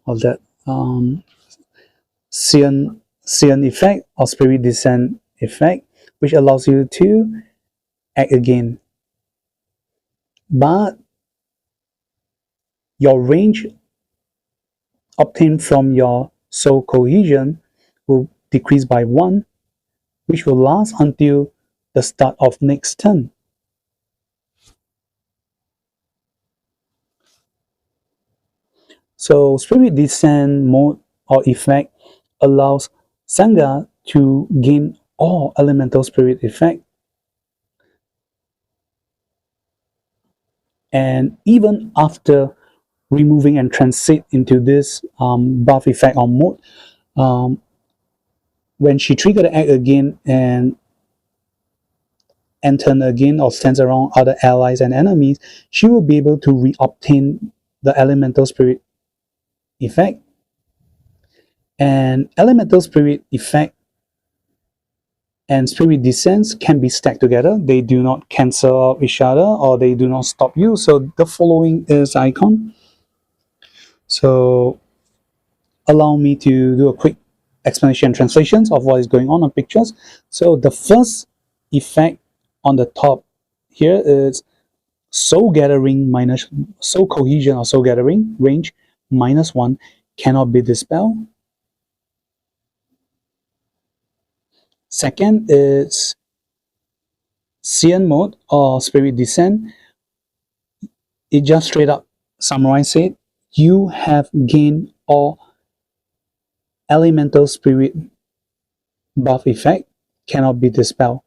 that Sion effect or Spirit Descent effect, which allows you to act again. But your range obtained from your soul cohesion will decrease by 1, which will last until the start of next turn. So Spirit Descent mode or effect allows Sangha to gain all elemental spirit effect, and even after removing and transit into this buff effect on mode, when she trigger the act again and turn again or stands around other allies and enemies, she will be able to re-obtain the elemental spirit effect. And elemental spirit effect and spirit descents can be stacked together. They do not cancel out each other or they do not stop you. So the following is icon. So allow me to do a quick explanation and translations of what is going on pictures. So the first effect on the top here is soul gathering minus soul cohesion or soul gathering range -1 cannot be dispelled. Second is Sion mode or spirit descent. It just straight up summarizes it. You have gained all elemental spirit buff effect cannot be dispelled.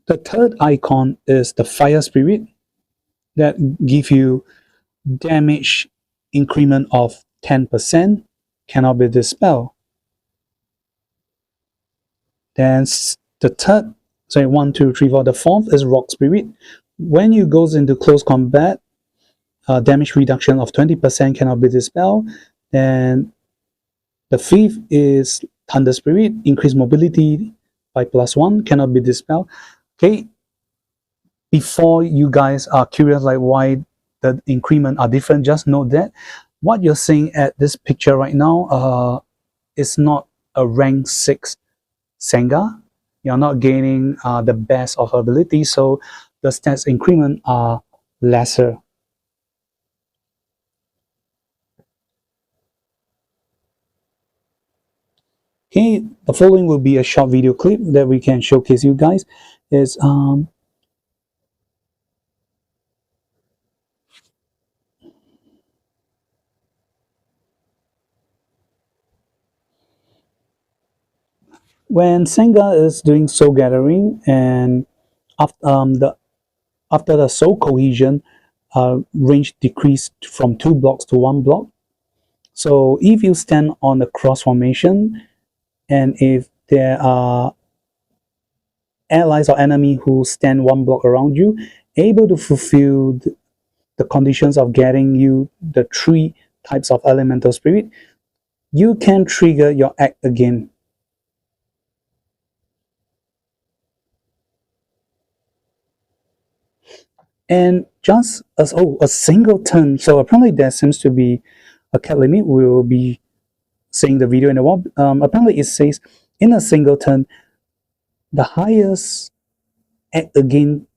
The third icon is the fire spirit that give you damage increment of 10%, cannot be dispelled. Then the third, sorry, 1, 2, 3, 4, the fourth is rock spirit. When you goes into close combat, damage reduction of 20% cannot be dispelled. Then the fifth is thunder spirit, increased mobility by +1, cannot be dispelled. Okay, before you guys are curious like why the increment are different, just note that what you're seeing at this picture right now is not a rank 6 Sanga. You're not gaining the best of ability, so the stats increment are lesser. Okay, the following will be a short video clip that we can showcase you guys. Is when Senga is doing soul gathering, and after the soul cohesion, range decreased from 2 blocks to 1 block. So if you stand on a cross formation, and if there are allies or enemy who stand 1 block around you, able to fulfill the conditions of getting you the 3 types of elemental spirit, you can trigger your act again. And just as a single turn, so apparently there seems to be a cap limit. We will be seeing the video in a while. Apparently it says in a single turn, the highest act again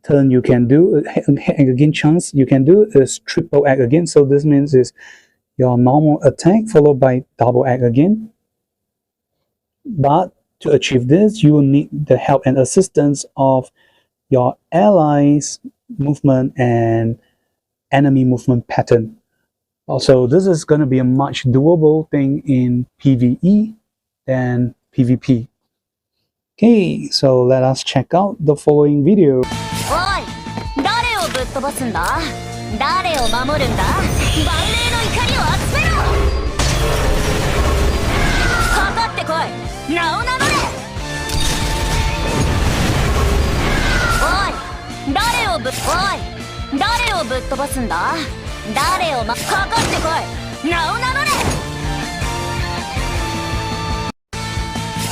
turn you can do, act again chance you can do is triple act again. So this means is your normal attack followed by double act again. But to achieve this, you will need the help and assistance of your allies' movement and enemy movement pattern. Also, this is going to be a much doable thing in PvE than PvP. Okay, so let us check out the following video. おい、誰をぶっ飛ばすんだ？誰を守るんだ？万霊の怒りを集めろ！かかってこい！名を名乗れ！おい、誰をぶっ飛ばすんだ？かかってこい！名を名乗れ！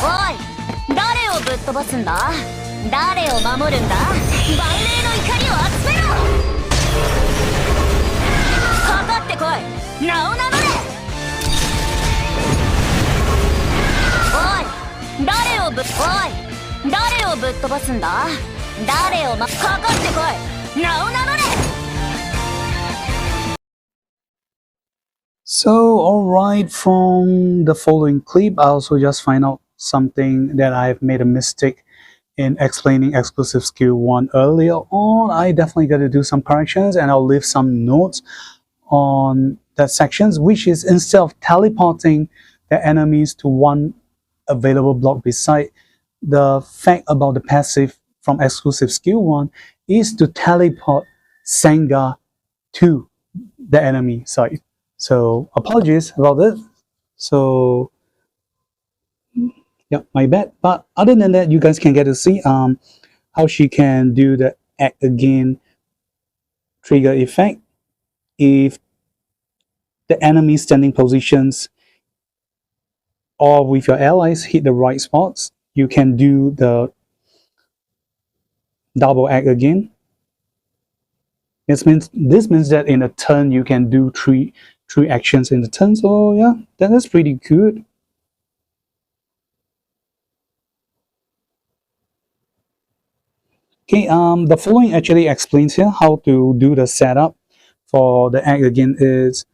おい、誰をぶっ飛ばすんだ？誰を守るんだ？万霊の怒りを集めろ！かかってこい！名を名乗れ！おい、誰をぶっ飛ばすんだ？かかってこい！名を名乗れ！ So, alright, from the following clip, I also just find out something that I've made a mistake in explaining exclusive skill 1 earlier on. I definitely got to do some corrections, and I'll leave some notes on that sections, which is instead of teleporting the enemies to one available block beside, the fact about the passive from exclusive skill 1 is to teleport Sanga to the enemy side. So apologies about this. So yeah, my bad. But other than that, you guys can get to see how she can do the act again trigger effect. If the enemy standing positions or with your allies hit the right spots, you can do the double act again. This means that in a turn you can do three actions in the turn. So yeah, that is pretty good. Okay, the following actually explains here how to do the setup for the act again is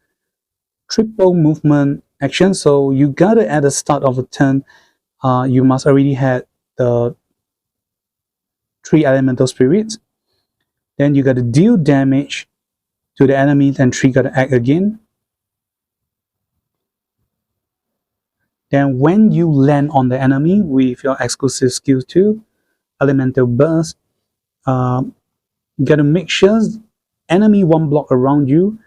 triple movement action. So you gotta at the start of the turn, you must already have the 3 elemental spirits. Then you gotta deal damage to the enemies and trigger the act again. Then when you land on the enemy with your exclusive skill 2, Elemental Burst, you gotta make sure enemy one block around you,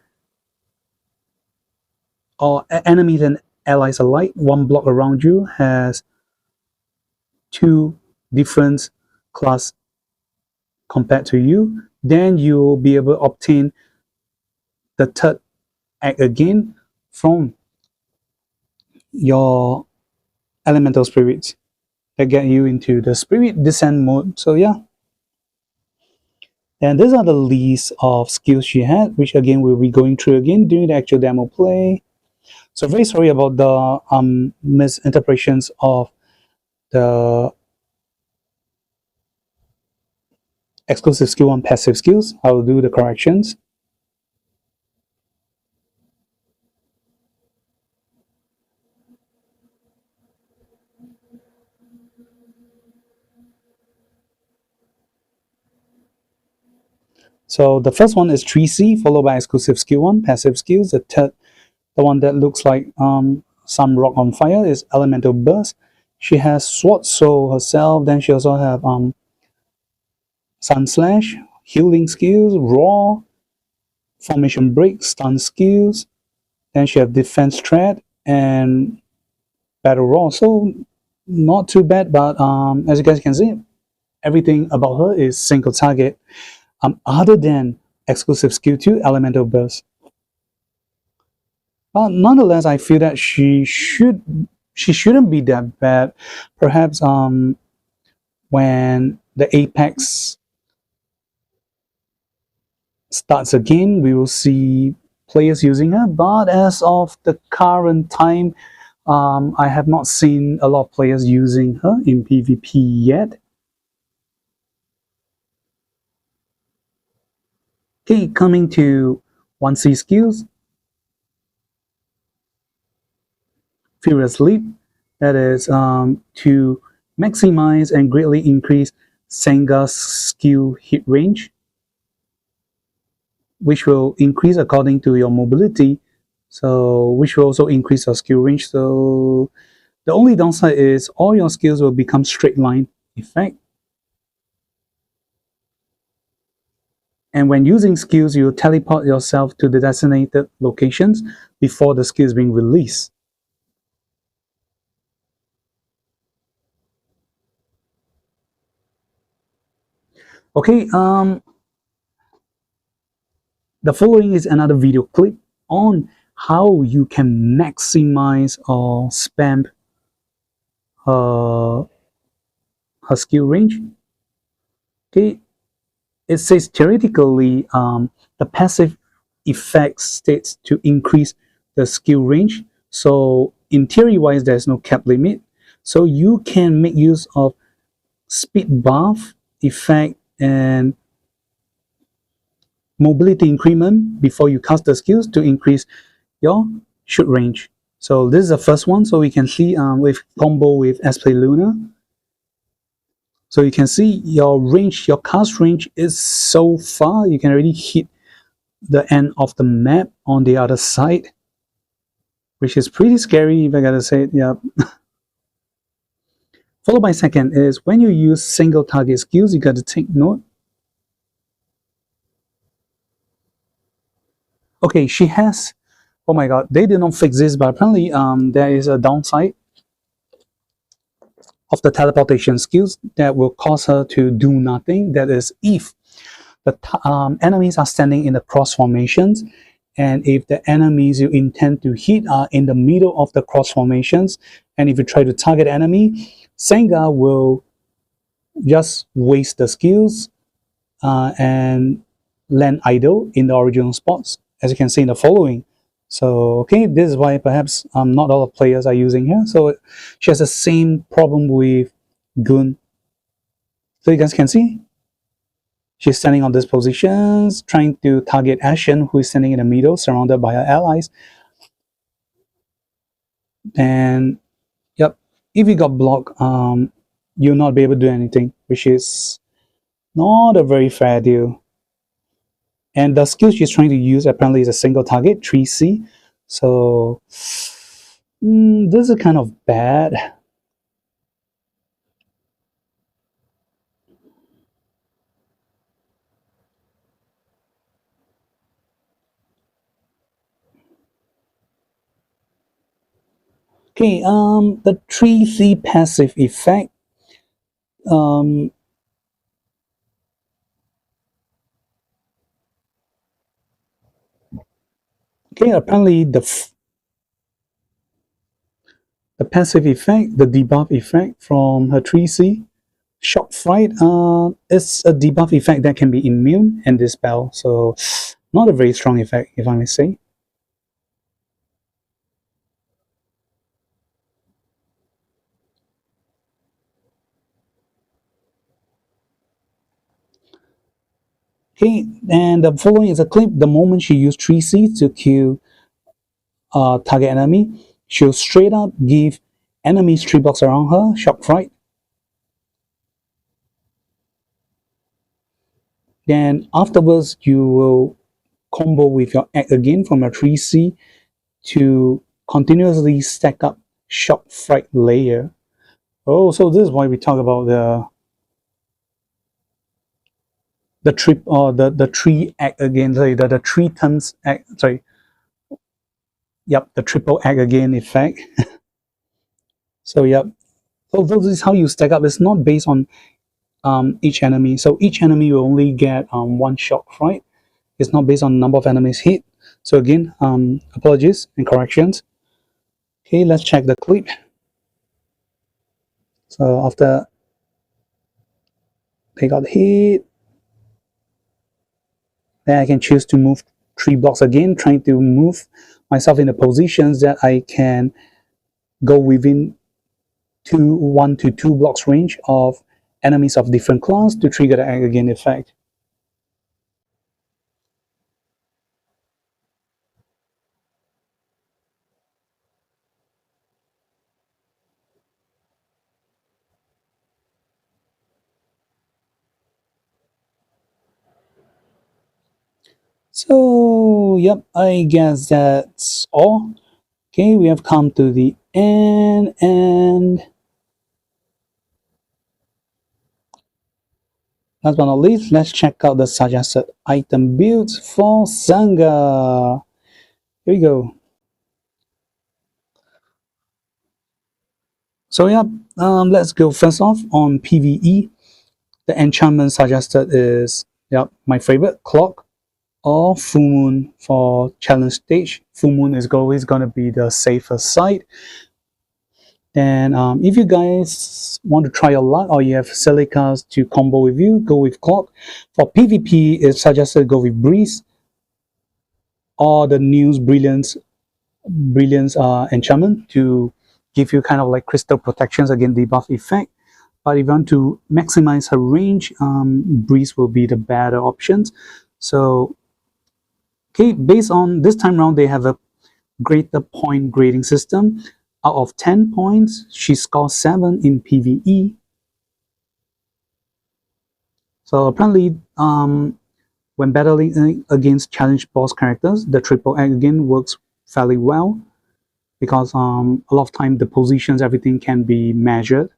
or enemies and allies alike, one block around you has 2 different class compared to you. Then you'll be able to obtain the third act again from your elemental spirits that get you into the spirit descent mode. So yeah. And these are the list of skills she had, which again we'll be going through again during the actual demo play. So very sorry about the misinterpretations of the exclusive skill and passive skills. I will do the corrections. So the first one is 3C, followed by exclusive skill 1, passive skills. The third, the one that looks like some rock on fire, is Elemental Burst. She has Sword Soul herself. Then she also have Sun Slash, healing skills, Raw, Formation Break, stun skills. Then she have Defense Threat and Battle Raw. So not too bad, but as you guys can see, everything about her is single target. Other than exclusive skill 2, Elemental Burst. But nonetheless, I feel that she shouldn't be that bad. Perhaps when the Apex starts again, we will see players using her. But as of the current time, I have not seen a lot of players using her in PvP yet. Okay, coming to 1C skills. Furious Leap, that is to maximize and greatly increase Sanga's skill hit range, which will increase according to your mobility, so which will also increase your skill range. So the only downside is all your skills will become straight line effect. And when using skills, you teleport yourself to the designated locations before the skill is being released. Okay, the following is another video clip on how you can maximize or spam her skill range. Okay, it says theoretically the passive effect states to increase the skill range. So in theory wise, there's no cap limit. So you can make use of speed buff effect and mobility increment before you cast the skills to increase your shoot range. So this is the first one. So we can see with combo with Esplay Luna. So you can see your range, your cast range is so far. You can already hit the end of the map on the other side, which is pretty scary if I gotta say it. Yeah. Followed by second is when you use single target skills, you got to take note. Okay, she has, oh my god, they did not fix this, but apparently there is a downside of the teleportation skills that will cause her to do nothing. That is if the enemies are standing in the cross formations, and if the enemies you intend to hit are in the middle of the cross formations, and if you try to target enemy, Sanga will just waste the skills and land idle in the original spots, as you can see in the following. So okay, this is why perhaps not all of players are using her. So she has the same problem with Gun. So you guys can see she's standing on these positions, trying to target Ashen, who is standing in the middle, surrounded by her allies. And yep, if you got blocked, you'll not be able to do anything, which is not a very fair deal. And the skill she's trying to use apparently is a single target, 3C. So This is kind of bad. Okay, the 3C passive effect. Um, okay, apparently the passive effect, the debuff effect from her 3C shock fright, is a debuff effect that can be immune and dispel. So, not a very strong effect, if I may say. Okay, and the following is a clip. The moment she used 3C to kill target enemy, she'll straight up give enemies 3 blocks around her shock fright. Then afterwards, you will combo with your act again from your 3C to continuously stack up shock fright layer. Oh, so this is why we talk about the trip or the 3 act again. Sorry, the 3 times act. Sorry, yep, the triple act again effect. So yep. So this is how you stack up. It's not based on each enemy. So each enemy will only get 1 shock fright. It's not based on number of enemies hit. So again, apologies and corrections. Okay, let's check the clip. So after they got hit, then I can choose to move 3 blocks again, trying to move myself in the positions that I can go within 1 to 2 blocks range of enemies of different class to trigger the act again effect. So yep, I guess that's all. Okay, we have come to the end, and last but not least, let's check out the suggested item builds for Sangha. Here we go. So yeah, let's go first off on PvE. The enchantment suggested is my favorite, Clock or Full Moon for challenge stage. Full Moon is always gonna be the safest side. Then if you guys want to try your luck or you have silicas to combo with you, go with Clock. For PvP, it's suggested go with Breeze or the News Brilliance enchantment to give you kind of like crystal protections against debuff effect. But if you want to maximize her range, Breeze will be the better options. So, okay, based on this time round, they have a greater point grading system. Out of 10 points, she scores 7 in PvE. So apparently, when battling against challenge boss characters, the triple act again works fairly well because a lot of time the positions, everything can be measured.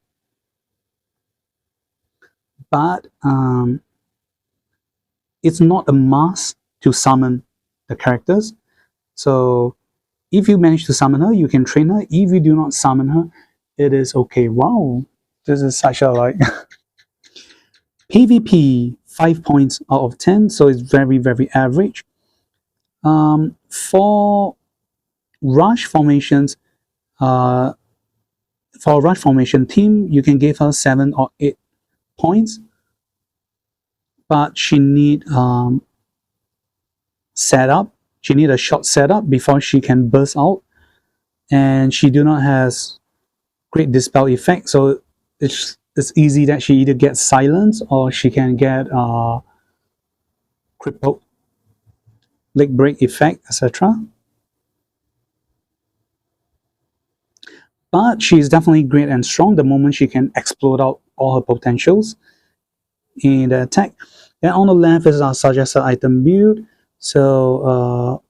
But it's not a must to summon the characters. So if you manage to summon her, you can train her. If you do not summon her, it is okay. Wow, this is such a like PvP 5 points out of 10, so it's very, very average. For rush formations, for a rush formation team, you can give her 7 or 8 points, but she need setup. She need a short setup before she can burst out, and she do not has great dispel effect, so it's easy that she either gets silence or she can get crippled, leg break effect, etc. But she's definitely great and strong the moment she can explode out all her potentials in the attack. Then on the left is our suggested item build. So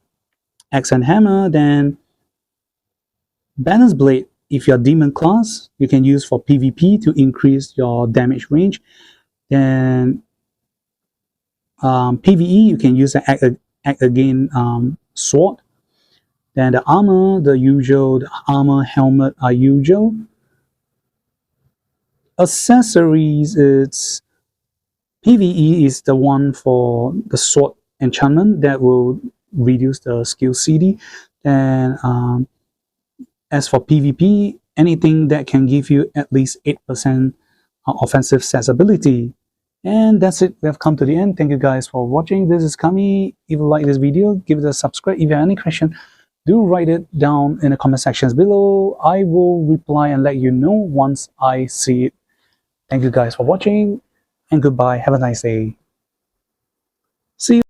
axe and hammer, then Balance Blade, if you're Demon class, you can use for PvP to increase your damage range. Then PvE, you can use an act again sword. Then the armor, the usual, the armor, helmet are usual. Accessories, it's PvE is the one for the sword enchantment that will reduce the skill CD. And as for PvP, anything that can give you at least 8% offensive stats ability. And that's it. We have come to the end. Thank you guys for watching. This is Kami. If you like this video, give it a subscribe. If you have any question, do write it down in the comment sections below. I will reply and let you know once I see it. Thank you guys for watching, and goodbye. Have a nice day. See you.